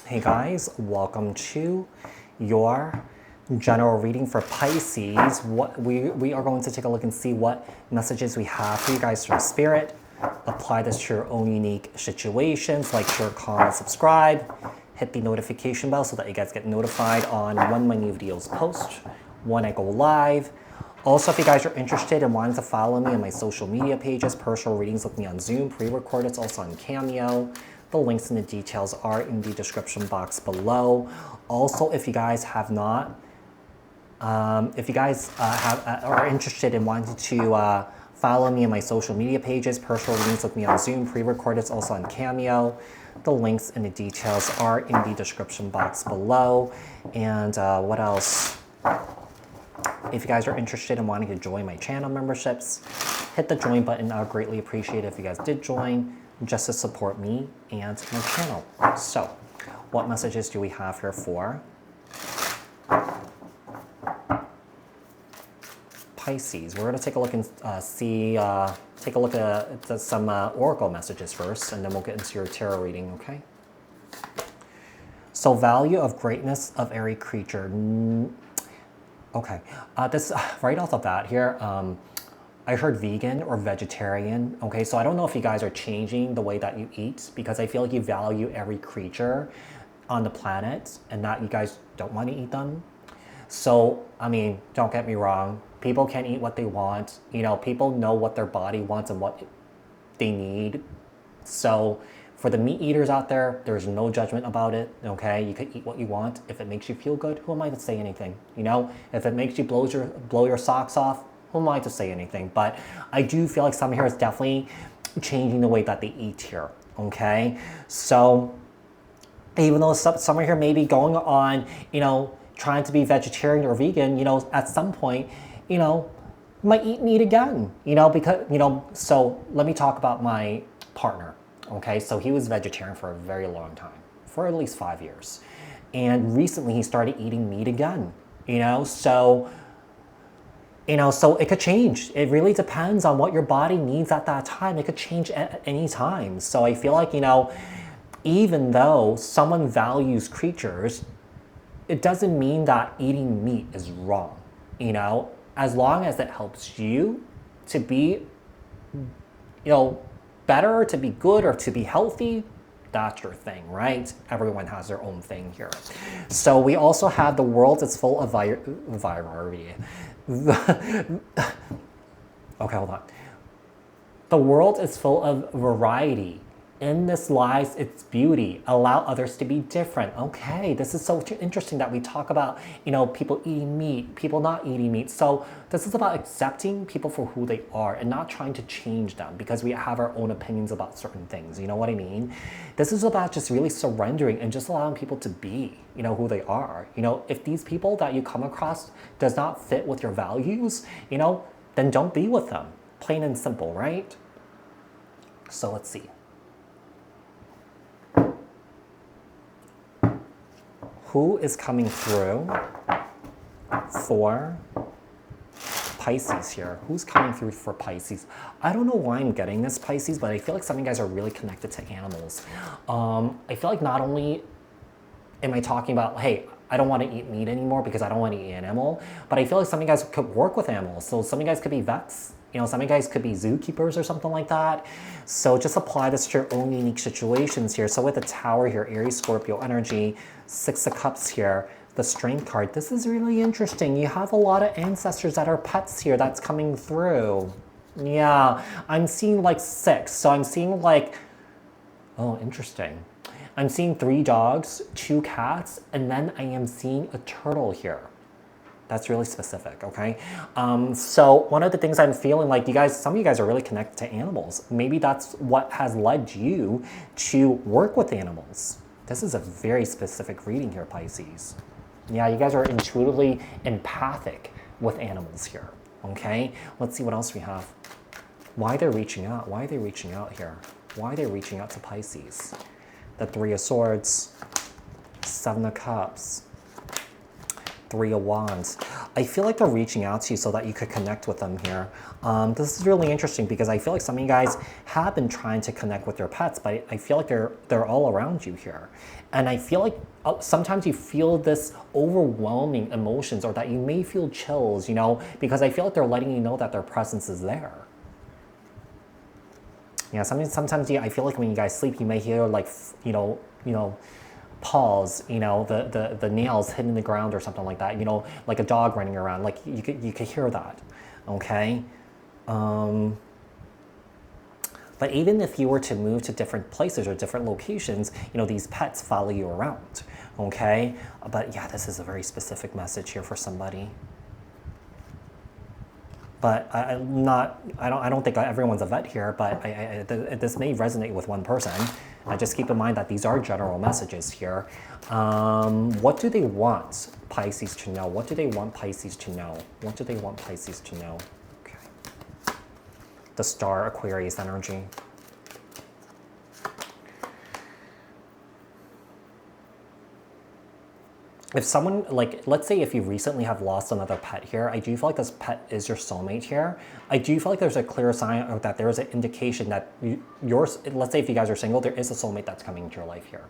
Hey guys, welcome to your general reading for Pisces. What we are going to take a look and see what messages we have for you guys from Spirit. Apply this to your own unique situations. Like, share, comment, subscribe. Hit the notification bell so that you guys get notified on when my new videos post, when I go live. Also, if you guys are interested and wanting to follow me on my social media pages, personal readings with me on Zoom, pre-recorded, it's also on Cameo. The links and the details are in the description box below. Also, if you guys have not, are interested in wanting to follow me on my social media pages, personal readings with me on Zoom, pre-recorded, it's also on Cameo. The links and the details are in the description box below. And what else? If you guys are interested in wanting to join my channel memberships, hit the join button. I would greatly appreciate it if you guys did join, just to support me and my channel. So, what messages do we have here for Pisces? We're going to take a look and take a look at some oracle messages first, and then we'll get into your tarot reading, okay? So, value of greatness of every creature. Okay, this right off the bat here, I heard vegan or vegetarian. Okay, so I don't know if you guys are changing the way that you eat, because I feel like you value every creature on the planet and that you guys don't want to eat them. So, I mean, don't get me wrong. People can eat what they want. You know, people know what their body wants and what they need. So, for the meat eaters out there, there's no judgment about it, okay? You can eat what you want. If it makes you feel good, who am I to say anything? You know, if it makes you blow your socks off, who am I to say anything? But I do feel like some here is definitely changing the way that they eat here, okay? So even though some here may be going on, you know, trying to be vegetarian or vegan, you know, at some point, you know, might eat meat again, you know, because, you know, so let me talk about my partner. Okay, so he was vegetarian for a very long time, for at least 5 years. And recently he started eating meat again, you know, so it could change. It really depends on what your body needs at that time. It could change at any time. So I feel like, you know, even though someone values creatures, it doesn't mean that eating meat is wrong, you know, as long as it helps you to be, you know, better, to be good, or to be healthy, that's your thing, right? Everyone has their own thing here. So we also have the world is full of variety. Okay, hold on. The world is full of variety. In this lies its beauty. Allow others to be different. Okay, this is so interesting that we talk about, you know, people eating meat, people not eating meat. So this is about accepting people for who they are and not trying to change them because we have our own opinions about certain things. You know what I mean? This is about just really surrendering and just allowing people to be, you know, who they are. You know, if these people that you come across does not fit with your values, you know, then don't be with them. Plain and simple, right? So let's see. Who is coming through for Pisces here? Who's coming through for Pisces? I don't know why I'm getting this, Pisces, but I feel like some of you guys are really connected to animals. I feel like not only am I talking about, hey, I don't want to eat meat anymore because I don't want to eat animal, but I feel like some of you guys could work with animals. So some of you guys could be vets. You know, some of you guys could be zookeepers or something like that. So just apply this to your own unique situations here. So with the Tower here, Aries, Scorpio energy, Six of Cups here, the Strength card. This is really interesting. You have a lot of ancestors that are pets here that's coming through. Yeah, I'm seeing like 6. So I'm seeing like, oh, interesting. I'm seeing 3 dogs, 2 cats, and then I am seeing a turtle here. That's really specific, okay? So one of the things I'm feeling like some of you guys are really connected to animals. Maybe that's what has led you to work with animals. This is a very specific reading here, Pisces. Yeah, you guys are intuitively empathic with animals here, okay? Let's see what else we have. Why they're reaching out. Why are they reaching out here? Why are they reaching out to Pisces? The 3 of Swords, 7 of Cups, 3 of Wands. I feel like they're reaching out to you so that you could connect with them here. This is really interesting because I feel like some of you guys have been trying to connect with your pets, but I feel like they're all around you here. And I feel like sometimes you feel this overwhelming emotions, or that you may feel chills, you know, because I feel like they're letting you know that their presence is there. Yeah, sometimes I feel like when you guys sleep, you may hear like, you know, paws, you know, the nails hitting the ground or something like that, you know, like a dog running around, like you could hear that, okay? But even if you were to move to different places or different locations, you know, these pets follow you around, okay? But yeah, this is a very specific message here for somebody. But I don't think everyone's a vet here, but this may resonate with one person. Just keep in mind that these are general messages here. What do they want Pisces to know? What do they want Pisces to know? What do they want Pisces to know? Okay. The Star, Aquarius energy. If someone, like, let's say if you recently have lost another pet here, I do feel like this pet is your soulmate here. I do feel like there's a clear sign of that there is an indication that let's say if you guys are single, there is a soulmate that's coming into your life here.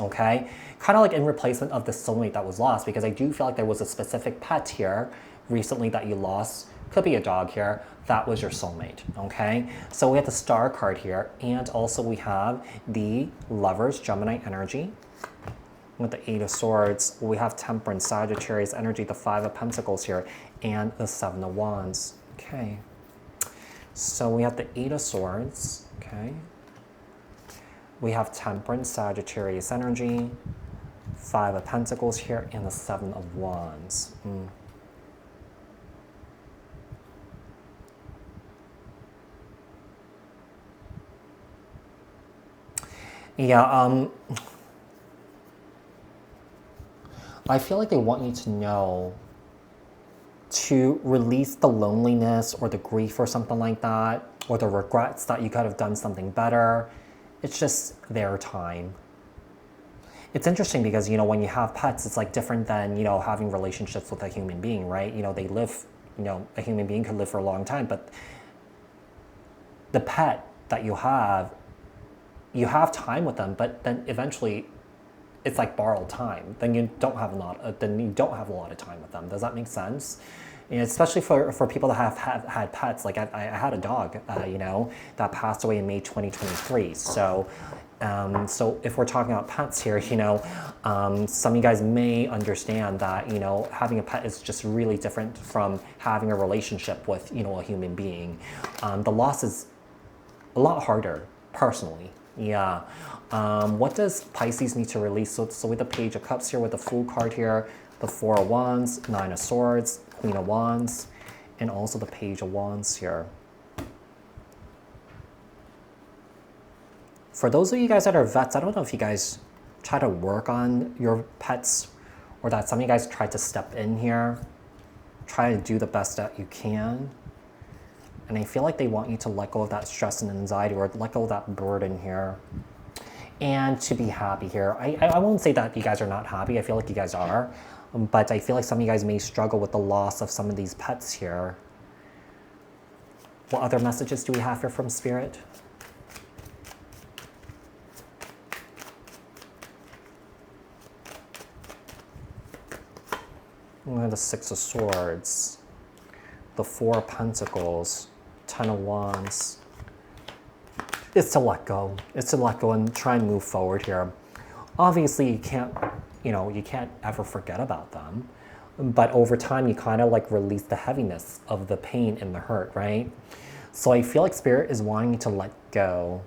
Okay? Kind of like in replacement of the soulmate that was lost, because I do feel like there was a specific pet here recently that you lost. Could be a dog here. That was your soulmate, okay? So we have the Star card here, and also we have the Lovers, Gemini energy. With the Eight of Swords, we have Temperance, Sagittarius energy, the Five of Pentacles here, and the Seven of Wands. Okay. So we have the Eight of Swords, okay. We have Temperance, Sagittarius energy, Five of Pentacles here, and the Seven of Wands. Yeah, I feel like they want you to know to release the loneliness or the grief or something like that, or the regrets that you could have done something better. It's just their time. It's interesting because, you know, when you have pets, it's like different than, you know, having relationships with a human being, right? You know, they live, you know, a human being could live for a long time, but the pet that you have time with them, but then eventually it's like borrowed time. Then you don't have a lot of time with them. Does that make sense? And especially for people that have had pets. Like I had a dog, you know, that passed away in May 2023. So, so if we're talking about pets here, you know, some of you guys may understand that, you know, having a pet is just really different from having a relationship with, you know, a human being. The loss is a lot harder, personally. Yeah. What does Pisces need to release? So with the Page of Cups here, with the Fool card here, the Four of Wands, Nine of Swords, Queen of Wands, and also the Page of Wands here. For those of you guys that are vets, I don't know if you guys try to work on your pets, or that some of you guys try to step in here, try to do the best that you can. And I feel like they want you to let go of that stress and anxiety, or let go of that burden here. And to be happy here. I won't say that you guys are not happy. I feel like you guys are. But I feel like some of you guys may struggle with the loss of some of these pets here. What other messages do we have here from Spirit? We have the Six of Swords, the Four of Pentacles, Ten of Wands. It's to let go. It's to let go and try and move forward here. Obviously, you can't, you know, you can't ever forget about them. But over time, you kind of like release the heaviness of the pain and the hurt, right? So I feel like Spirit is wanting you to let go.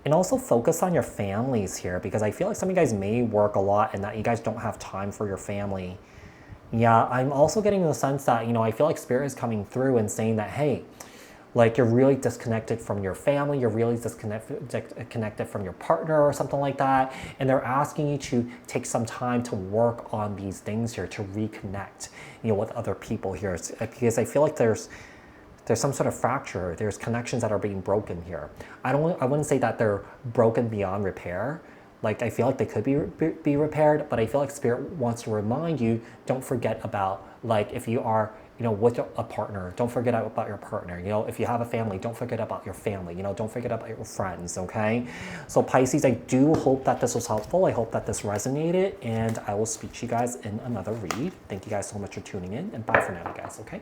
And also focus on your families here, because I feel like some of you guys may work a lot and that you guys don't have time for your family. Yeah, I'm also getting the sense that, you know, I feel like Spirit is coming through and saying that, hey, like you're really disconnected from your family, you're really disconnected from your partner or something like that. And they're asking you to take some time to work on these things here, to reconnect, you know, with other people here. Because I feel like there's some sort of fracture, there's connections that are being broken here. I wouldn't say that they're broken beyond repair, Like, I feel like they could be repaired, but I feel like Spirit wants to remind you, don't forget about, like, if you are, you know, with a partner, don't forget about your partner. You know, if you have a family, don't forget about your family. You know, don't forget about your friends, okay? So Pisces, I do hope that this was helpful. I hope that this resonated, and I will speak to you guys in another read. Thank you guys so much for tuning in, and bye for now, you guys, okay?